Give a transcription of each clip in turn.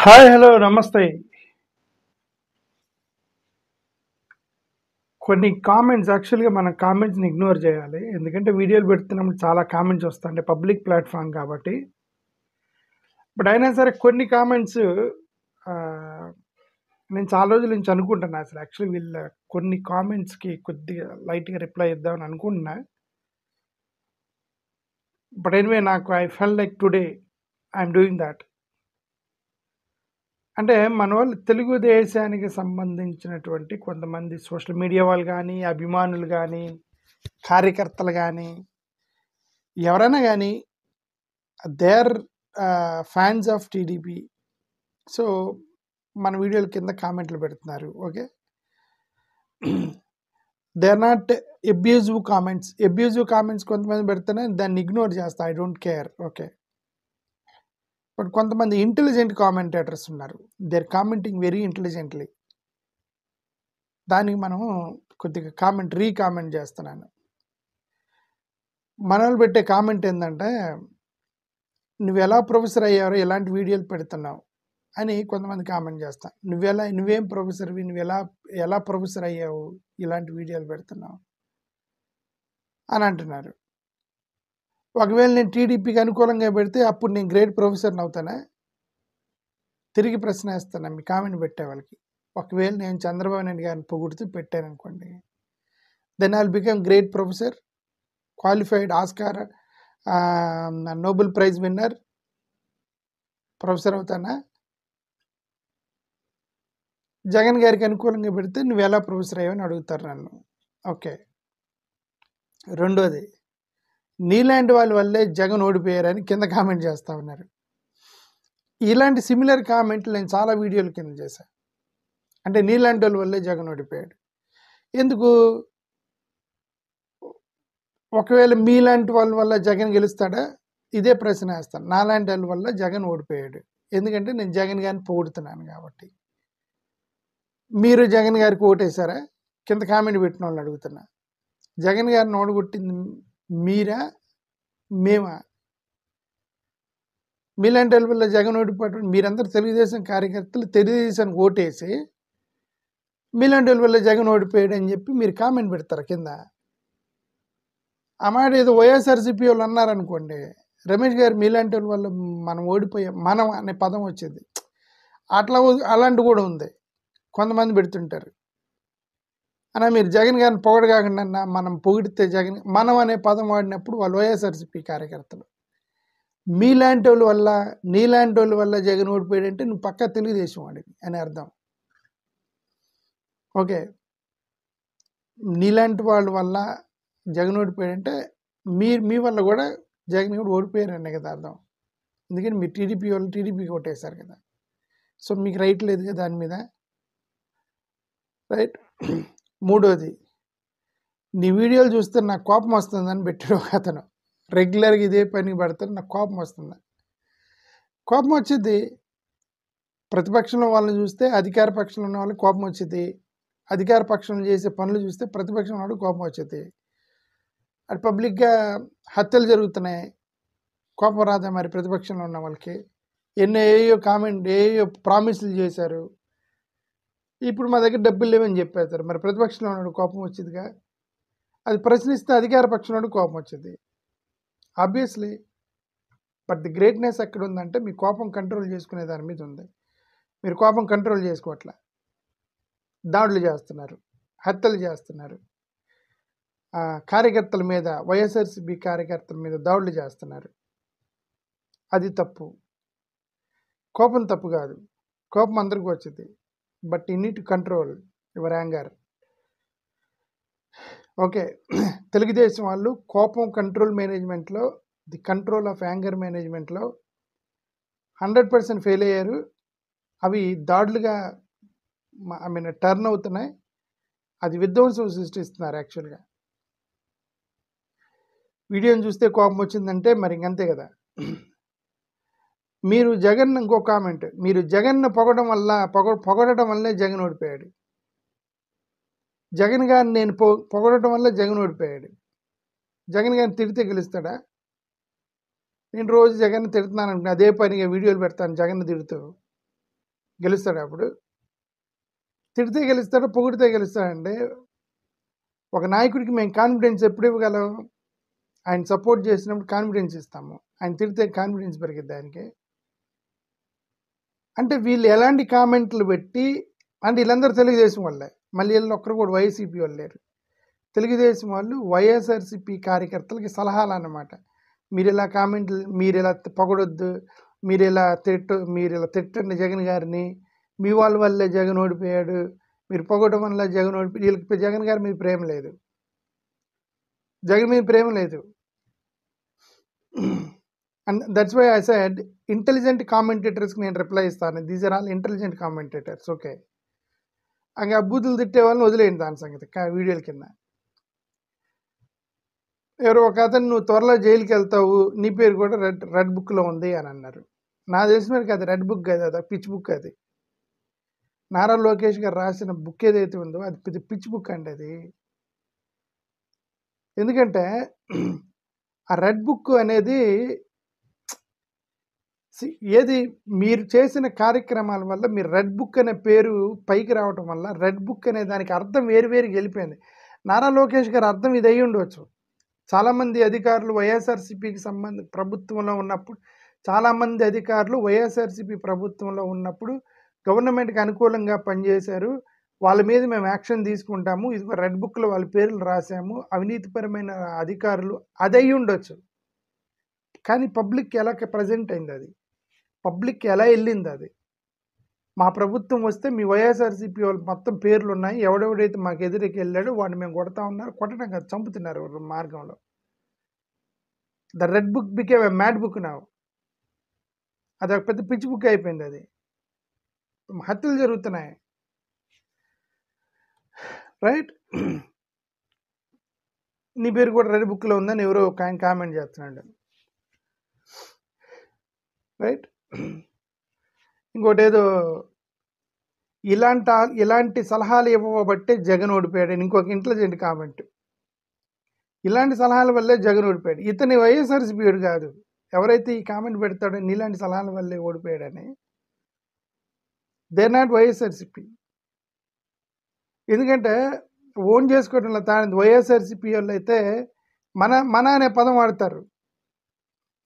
Hi hello నమస్తే. కొన్ని comments యాక్చువల్‌గా మన కామెంట్స్‌ని ఇగ్నోర్ చేయాలి. ఎందుకంటే వీడియోలు పెడుతున్నప్పుడు చాలా కామెంట్స్ వస్తుంటాయి. పబ్లిక్ ప్లాట్‌ఫార్మ్ కాబట్టి. బట్ అయినా సరే కొన్ని కామెంట్స్ ఆహ్, నేను చాలా రోజుల నుంచి అనుకుంటున్నా అసలు యాక్చువల్లీ వీళ్ళ కొన్ని కామెంట్స్‌కి కొద్దిగా లైట్‌గా రిప్లై ఇద్దామని అనుకుంటున్నా. బట్ ఎనీవే నాకు I felt like today I am doing that. అంటే మనోళ్ళు తెలుగుదేశానికి సంబంధించినటువంటి కొంతమంది సోషల్ మీడియా వాళ్ళు గానీ, అభిమానులు గానీ, కార్యకర్తలు గానీ, ఎవరైనా గానీ they are fans of TDP. So, మన వీడియోల కింద కామెంట్లు పెడుతున్నారు. Okay. They are not abusive comments. Abusive comments కొంతమంది పెడితేనే దాన్ని ఇగ్నోర్ చేస్తా. I don't care. Okay. But కొంతమంది ఇంటెలిజెంట్ కామెంటేటర్స్ ఉన్నారు. They are commenting very intelligently. దానికి మనం కొద్దిగా కామెంట్ చేస్తున్నాను. మనోళ్ళు పెట్టే కామెంట్ ఏందంటే, "నువ్వెలా ప్రొఫెసర్ అయ్యావో ఇలాంటి వీడియోలు పెడుతున్నావు" అని కొంతమంది కామెంట్ చేస్తా. నువ్వేం ప్రొఫెసర్‌వి, ఎలా ప్రొఫెసర్ అయ్యావు ఇలాంటి వీడియోలు పెడుతున్నావు అని అంటున్నారు. ఒకవేళ నేను టీడీపీకి అనుకూలంగా పెడితే అప్పుడు నేను గ్రేట్ ప్రొఫెసర్‌ని అవుతానా? తిరిగి ప్రశ్న వేస్తున్నా మీ కామెంట్ పెట్టే వాళ్ళకి. ఒకవేళ నేను చంద్రబాబు నాయుడు గారిని పొగుడుతూ పెట్టాననుకోండి, then I will become great professor, qualified Oscar Nobel prize winner professor అవుతానా? జగన్ గారికి అనుకూలంగా పెడితే నువ్వెలా ప్రొఫెసర్ అయ్యావని అడుగుతారు నన్ను. ఓకే. రెండోది, నీలాంటి వాళ్ళ వల్లే జగన్ ఓడిపోయారని కింద కామెంట్ చేస్తా ఉన్నారు. ఇలాంటి సిమిలర్ కామెంట్లు నేను చాలా వీడియోల కింద చేశాను. అంటే నీలాంటి వాళ్ళ వల్లే జగన్ ఓడిపోయాడు. ఎందుకు? ఒకవేళ మీలాంటి వాళ్ళ వల్ల జగన్ గెలుస్తాడా? ఇదే ప్రశ్న వేస్తాను. నాలాంటి వాళ్ళ వల్ల జగన్ ఓడిపోయాడు. ఎందుకంటే నేను జగన్ గారిని పొగుడుతున్నాను కాబట్టి. మీరు జగన్ గారికి ఓటేశారా? కింద కామెంట్ పెట్టిన వాళ్ళని అడుగుతున్నా. జగన్ గారిని ఓడగొట్టింది మీరా? మేమా? మీలాంటి వాళ్ళ వల్ల జగన్ ఓడిపోవడం, మీరందరూ తెలుగుదేశం కార్యకర్తలు తెలుగుదేశానికి ఓటేసి మీలాంటి వాళ్ళ వల్ల జగన్ ఓడిపోయాడు అని చెప్పి మీరు కామెంట్ పెడతారు కింద. ఆ మాట ఏదో వైఎస్ఆర్సీపీ వాళ్ళు అన్నారనుకోండి, రమేష్ గారు మీలాంటి వాళ్ళ వల్ల మనం ఓడిపోయాం, మనం అనే పదం వచ్చింది. అలాంటి కూడా ఉంది. కొంతమంది పెడుతుంటారు. అన్నా మీరు జగన్ గారిని పొగడగాకుండా మనం పొగిడితే జగన్ మనం అనే పదం వాడినప్పుడు వాళ్ళు వైఎస్ఆర్సీపీ కార్యకర్తలు. మీలాంటి వాళ్ళ వల్ల నీలాంటి వాళ్ళ వల్ల జగన్ ఓడిపోయాడంటే నువ్వు పక్కా తెలుగుదేశం వాడివి అని అర్థం. ఓకే. నీలాంటి వాళ్ళ వల్ల జగన్ ఓడిపోయాడంటే మీ వల్ల కూడా జగన్ కూడా ఓడిపోయారనే కదా అర్థం. ఎందుకంటే మీరు టీడీపీ వాళ్ళు టీడీపీకి ఓటేశారు కదా. సో మీకు రైట్ లేదు కదా దాని మీద. రైట్. మూడోది, నీ వీడియోలు చూస్తే నాకు కోపం వస్తుందని పెట్టాడు ఒక అతను. రెగ్యులర్గా ఇదే పనికి పడతారు, నాకు కోపం వస్తుంది. కోపం వచ్చింది. ప్రతిపక్షంలో వాళ్ళని చూస్తే అధికార పక్షంలో ఉన్న వాళ్ళకి కోపం వచ్చింది. అధికార పక్షంలో చేసే పనులు చూస్తే ప్రతిపక్షం వాడు కోపం వచ్చింది. అది పబ్లిక్గా హత్యలు జరుగుతున్నాయి, కోపం రాదా మరి ప్రతిపక్షంలో ఉన్న వాళ్ళకి? ఏయో ప్రామిసులు చేశారు, ఇప్పుడు మా దగ్గర డబ్బులు లేవని చెప్పేస్తారు. మరి ప్రతిపక్షంలో ఉన్నాడు కోపం వచ్చిందిగా. అది ప్రశ్నిస్తే అధికార పక్షంలో ఉన్నాడు కోపం వచ్చింది ఆబ్వియస్లీ. బట్ ది గ్రేట్నెస్ ఎక్కడ ఉందంటే మీ కోపం కంట్రోల్ చేసుకునే దాని మీద ఉంది. మీరు కోపం కంట్రోల్ చేసుకోవట్లే, దాడులు చేస్తున్నారు, హత్యలు చేస్తున్నారు, కార్యకర్తల మీద, వైఎస్ఆర్సీపీ కార్యకర్తల మీద దాడులు చేస్తున్నారు. అది తప్పు. కోపం తప్పు కాదు, కోపం అందరికీ వచ్చింది. But you need to control your anger. Okay. Telugu Desam వాళ్ళు కోపం కంట్రోల్ మేనేజ్మెంట్లో, ది కంట్రోల్ ఆఫ్ యాంగర్ మేనేజ్మెంట్లో 100% ఫెయిల్ అయ్యారు. అవి దాడులుగా టర్న్ అవుతున్నాయి. అది విధ్వంసం సృష్టిస్తున్నారు. యాక్చువల్గా వీడియోని చూస్తే కోపం వచ్చిందంటే మరి ఇంకంతే కదా. మీరు జగన్ ఇంకో కామెంట్, మీరు జగన్ను పొగడటం వల్లే జగన్ ఓడిపోయాడు. జగన్ గారిని నేను పొగడటం వల్ల జగన్ ఓడిపోయాడు. జగన్ గారిని తిడితే గెలుస్తాడా? నేను రోజు జగన్ తిడుతున్నాను అనుకున్నా, అదే పనిగా వీడియోలు పెడతాను జగన్ తిడుతూ. గెలుస్తాడు అప్పుడు? తిడితే గెలుస్తాడా? పొగిడితే గెలుస్తాడండి? ఒక నాయకుడికి మేము కాన్ఫిడెన్స్ ఎప్పుడు ఇవ్వగలం? ఆయన సపోర్ట్ చేసినప్పుడు కాన్ఫిడెన్స్ ఇస్తాము. ఆయన తిడితే కాన్ఫిడెన్స్ పెరిగిద్ది ఆయనకి. అంటే వీళ్ళు ఎలాంటి కామెంట్లు పెట్టి, అంటే వీళ్ళందరూ తెలుగుదేశం వాళ్ళే, మళ్ళీ వీళ్ళు ఒక్కరు కూడా వైసీపీ వాళ్ళు లేరు. తెలుగుదేశం వాళ్ళు వైఎస్ఆర్సీపీ కార్యకర్తలకి సలహాలు అన్నమాట. మీరు ఇలా కామెంట్లు, మీరు ఇలా పొగడొద్దు, మీరు ఇలా తిట్టండి జగన్ గారిని, మీ వాళ్ళ వల్లే జగన్ ఓడిపోయాడు, మీరు పొగడడం వల్ల జగన్ ఓడిపోయి, వీళ్ళకి జగన్ గారి మీద ప్రేమ లేదు, జగన్ మీద ప్రేమ లేదు. And that's why I said intelligent కామెంటేటర్స్కి నేను రిప్లై ఇస్తాను. These are all intelligent commentators. Okay, ఇంకా బూతులు తిట్టే వాళ్ళని వదిలేయండి దాని సంగతి వీడియోల కింద. ఎవరో ఒక అతను నువ్వు త్వరలో జైలుకి వెళ్తావు, నీ పేరు కూడా రెడ్ బుక్లో ఉంది అని అన్నారు. నాకు తెలిసిన వరకు అది రెడ్ బుక్ కాదు, అది పిచ్ బుక్. అది నారా లోకేష్ గారు రాసిన బుక్ ఏదైతే ఉందో అది పిచ్ బుక్ అండి అది. ఎందుకంటే ఆ రెడ్ బుక్ అనేది ఏది, మీరు చేసిన కార్యక్రమాల వల్ల మీరు రెడ్ బుక్ అనే పేరు పైకి రావటం వల్ల రెడ్ బుక్ అనే దానికి అర్థం వేరువేరుగా వెళ్ళిపోయింది. నారా లోకేష్ గారు అర్థం ఇది అయ్యి ఉండవచ్చు. చాలామంది అధికారులు వైఎస్ఆర్సీపీకి ప్రభుత్వంలో ఉన్నప్పుడు, చాలామంది అధికారులు వైఎస్ఆర్సీపీ ప్రభుత్వంలో ఉన్నప్పుడు గవర్నమెంట్కి అనుకూలంగా పనిచేశారు, వాళ్ళ మీద మేము యాక్షన్ తీసుకుంటాము, ఇది రెడ్ బుక్లో వాళ్ళ పేర్లు రాసాము, అవినీతిపరమైన అధికారులు, అది అయ్యి ఉండొచ్చు. కానీ పబ్లిక్కి ఎలా ప్రజెంట్ అయింది, అది పబ్లిక్కి ఎలా వెళ్ళింది, అది మా ప్రభుత్వం వస్తే మీ వైఎస్ఆర్సీపీ వాళ్ళు మొత్తం పేర్లు ఉన్నాయి, ఎవడెవడైతే మాకు ఎదురుకి వెళ్ళాడో వాడిని మేము కొడతా ఉన్నారు, కొట్టడం కాదు చంపుతున్నారు మార్గంలో. The red book became a mad book నా, అది ఒక పెద్ద పిచ్ బుక్ అయిపోయింది. అది హత్యలు జరుగుతున్నాయి, రైట్? నీ పేరు కూడా రెడ్ బుక్లో ఉందని ఎవరో ఒక ఆయన కామెంట్ చేస్తున్నాడు, రైట్? ఇంకోటి ఏదో ఇలాంటి సలహాలు ఇవ్వబట్టే జగన్ ఓడిపోయాడు, ఇంకొక ఇంటెలిజెంట్ కామెంట్. ఇలాంటి సలహాల వల్లే జగన్ ఓడిపోయాడు, ఇతని వైఎస్ఆర్సీపీ కాదు. ఎవరైతే ఈ కామెంట్ పెడతాడో నీలాంటి సలహాల వల్లే ఓడిపోయాడని, దే నాట్ వైఎస్ఆర్సీపీ. ఎందుకంటే ఓన్ చేసుకోవడంలో తాను వైఎస్ఆర్సీపీ వాళ్ళు అయితే మన అనే పదం వాడతారు.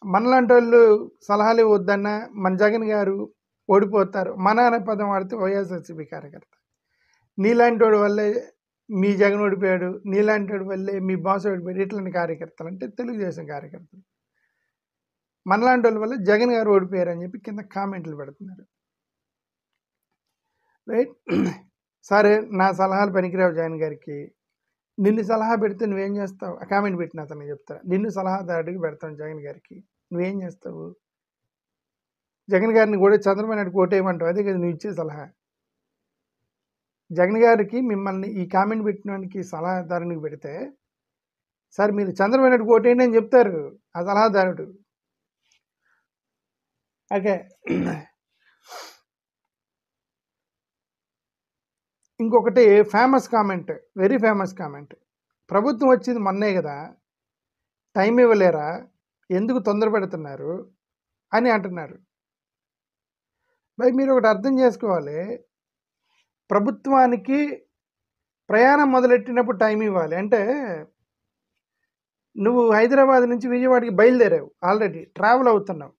మనలాంటి వాళ్ళు సలహాలు ఇవ్వద్దన్నా మన జగన్ గారు ఓడిపోతారు, మన అనే పదం వాడితే వైఎస్ఆర్సీపీ కార్యకర్త. నీలాంటి వాడి వల్లే మీ జగన్ ఓడిపోయాడు, నీలాంటి వాడి వల్లే మీ బాస్ ఓడిపోయాడు, ఇట్లాంటి కార్యకర్తలు అంటే తెలుగుదేశం కార్యకర్తలు. మనలాంటి వాళ్ళ వల్ల జగన్ గారు ఓడిపోయారు అని చెప్పి కింద కామెంట్లు పెడుతున్నారు, రైట్? సరే, నా సలహాలు పనికిరావు జగన్ గారికి, నిన్ను సలహా పెడితే నువ్వేం చేస్తావు? ఆ కామెంట్ పెట్టిన అతను చెప్తా, నిన్ను సలహాదారుడికి పెడతాను జగన్ గారికి, నువ్వేం చేస్తావు? జగన్ గారిని కూడా చంద్రబాబు నాయుడు కోటేయమంటావు, అదే కదా నువ్వు ఇచ్చే సలహా. జగన్ గారికి మిమ్మల్ని ఈ కామెంట్ పెట్టినోనికి సలహాదారునికి పెడితే, సార్ మీరు చంద్రబాబు నాయుడు కోటేయండి అని చెప్తారు ఆ సలహాదారుడు. ఓకే, ఇంకొకటి famous comment, very famous comment. ప్రభుత్వం వచ్చింది మొన్నే కదా, టైం ఇవ్వలేరా, ఎందుకు తొందర పెడుతున్నారు అని అంటున్నారు. మరి మీరు ఒకటి అర్థం చేసుకోవాలి, ప్రభుత్వానికి ప్రయాణం మొదలెట్టినప్పుడు టైం ఇవ్వాలి. అంటే నువ్వు హైదరాబాద్ నుంచి విజయవాడకి బయలుదేరావు, ఆల్రెడీ ట్రావెల్ అవుతున్నావు,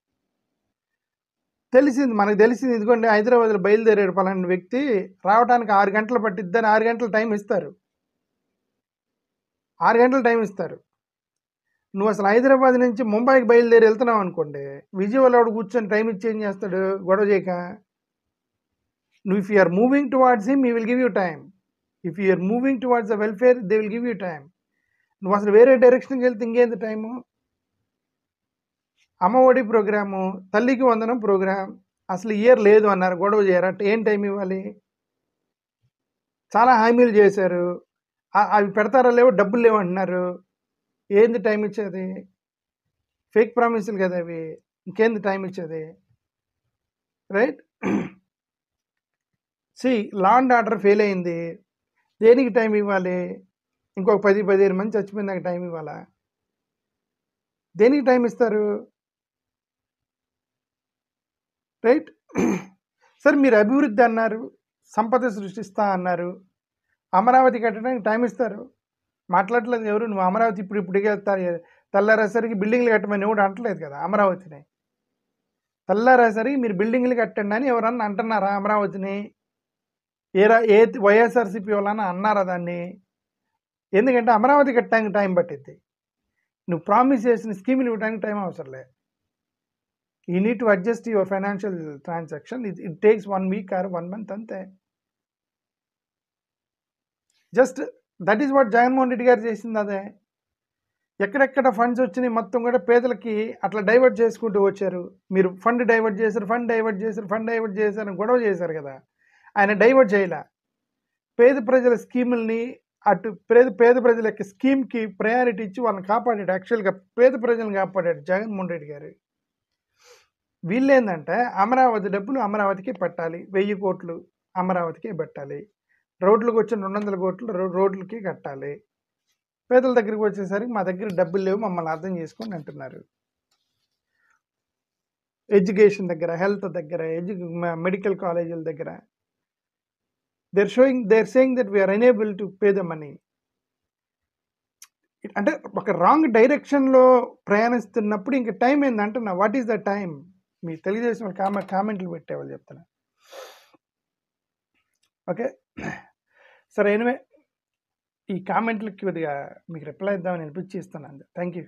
మనకు తెలిసింది ఇదిగోండి హైదరాబాద్లో బయలుదేరాడు పలానా వ్యక్తి, రావడానికి 6 గంటలు పట్టిద్దని 6 గంటల టైం ఇస్తారు, 6 గంటల టైం ఇస్తారు. నువ్వు అసలు హైదరాబాద్ నుంచి ముంబైకి బయలుదేరి వెళ్తున్నావు అనుకోండి, విజయవాడ కూర్చొని టైం ఇచ్చి ఏం చేస్తాడు, గొడవ చేయక. నువ్వు if you're moving towards him, he will give you time. If you're moving towards the welfare, they will give you time. నువ్వు అసలు వేరే డైరెక్షన్కి వెళ్తే ఇంకేంది టైము? అమ్మఒడి ప్రోగ్రాము, తల్లికి వందనం ప్రోగ్రాం అసలు ఇయర్ లేదు అన్నారు, గొడవ చేయరా? ఏం టైం ఇవ్వాలి? చాలా హామీలు చేశారు, అవి పెడతారా లేవో, డబ్బులు లేవు అంటున్నారు, ఏంది టైం ఇచ్చేది? ఫేక్ ప్రామిసులు కదా అవి, ఇంకేంది టైం ఇచ్చేది, right? Law and order fail అయింది, దేనికి టైం ఇవ్వాలి? ఇంకొక 10-15 మంది చచ్చిపోయినాక టైం ఇవ్వాలా? దేనికి టైం ఇస్తారు, రైట్? సార్ మీరు అభివృద్ధి అన్నారు, సంపద సృష్టిస్తా అన్నారు, అమరావతి కట్టడానికి టైం ఇస్తారు, మాట్లాడలేదు ఎవరు. నువ్వు అమరావతి ఇప్పుడుగా తెల్లారేసరికి బిల్డింగ్లు కట్టమని ఎవడు అంటలేదు కదా అమరావతిని. తెల్లారేసరికి మీరు బిల్డింగ్లు కట్టండి అని ఎవరన్నా అంటున్నారా అమరావతిని? ఏ వైఎస్ఆర్సీపీ వాళ్ళన్నా అన్నారా దాన్ని? ఎందుకంటే అమరావతి కట్టడానికి టైం పట్టిద్ది. నువ్వు ప్రామిస్ చేసిన స్కీములు ఇవ్వడానికి టైం అవసరం లేదు. You need to adjust your financial transaction. It takes 1 week or 1 month అంతే. Just that is what Jaganmohan Reddy గారు చేసింది అదే. ఎక్కడెక్కడ ఫండ్స్ వచ్చినాయి మొత్తం కూడా పేదలకి అట్లా డైవర్ట్ చేసుకుంటూ వచ్చారు. మీరు ఫండ్ డైవర్ట్ చేశారు గొడవ చేశారు కదా. ఆయన డైవర్ట్ చేయలే. పేద ప్రజల స్కీముల్ని అటు పేద ప్రజల యొక్క స్కీమ్కి ప్రయారిటీ ఇచ్చి వాళ్ళని కాపాడాడు. యాక్చువల్గా పేద ప్రజలను కాపాడాడు జగన్మోహన్ రెడ్డి గారు. వీళ్ళేందంటే అమరావతి డబ్బులు అమరావతికి పెట్టాలి, 1000 కోట్లు అమరావతికి పెట్టాలి, రోడ్లకు వచ్చిన 200 కోట్లు రోడ్లకి కట్టాలి. పేదల దగ్గరికి వచ్చేసరికి మా దగ్గర డబ్బులు లేవు, మమ్మల్ని అర్థం చేసుకొని అంటున్నారు. ఎడ్యుకేషన్ దగ్గర, హెల్త్ దగ్గర, మెడికల్ కాలేజీల దగ్గర they're saying that we are unable to pay the money. అంటే ఒక రాంగ్ డైరెక్షన్లో ప్రయాణిస్తున్నప్పుడు ఇంకా టైం ఏందంటున్నా. What is the time? మీ తెలుగుదేశం కామెంట్లు పెట్టేవాళ్ళు చెప్తున్నా. ఓకే సరే, ఎనివే ఈ కామెంట్లకి కొద్దిగా మీకు రిప్లై ఇద్దామని అనిపించి ఇస్తున్నాను. Thank you.